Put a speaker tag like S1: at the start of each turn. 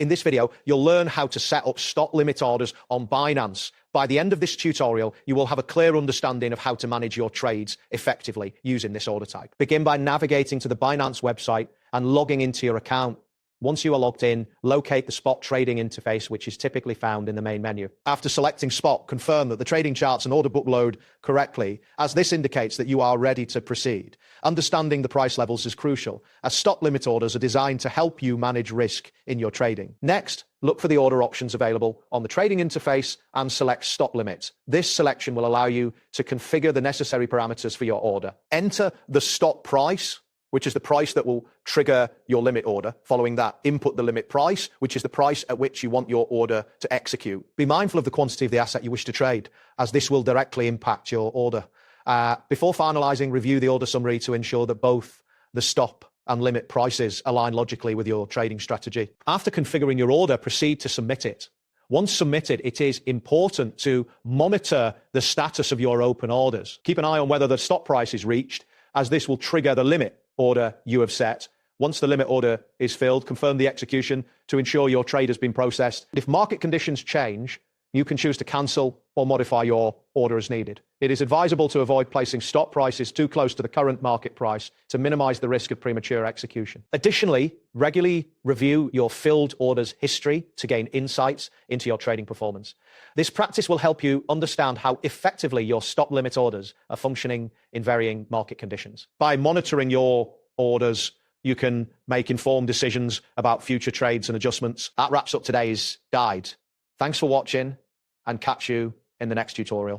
S1: In this video, you'll learn how to set up stop limit orders on Binance. By the end of this tutorial, you will have a clear understanding of how to manage your trades effectively using this order type. Begin by navigating to the Binance website and logging into your account. Once you are logged in, locate the spot trading interface, which is typically found in the main menu. After selecting spot, confirm that the trading charts and order book load correctly, as this indicates that you are ready to proceed. Understanding the price levels is crucial, as stop limit orders are designed to help you manage risk in your trading. Next, look for the order options available on the trading interface and select stop limits. This selection will allow you to configure the necessary parameters for your order. Enter the stop price, which is the price that will trigger your limit order. Following that, input the limit price, which is the price at which you want your order to execute. Be mindful of the quantity of the asset you wish to trade, as this will directly impact your order. Before finalizing, review the order summary to ensure that both the stop and limit prices align logically with your trading strategy. After configuring your order, proceed to submit it. Once submitted, it is important to monitor the status of your open orders. Keep an eye on whether the stop price is reached, as this will trigger the limit order you have set. Once the limit order is filled, confirm the execution to ensure your trade has been processed. If market conditions change, you can choose to cancel or modify your order as needed. It is advisable to avoid placing stop prices too close to the current market price to minimize the risk of premature execution. Additionally, regularly review your filled orders history to gain insights into your trading performance. This practice will help you understand how effectively your stop limit orders are functioning in varying market conditions. By monitoring your orders, you can make informed decisions about future trades and adjustments. That wraps up today's guide. Thanks for watching, and catch you in the next tutorial.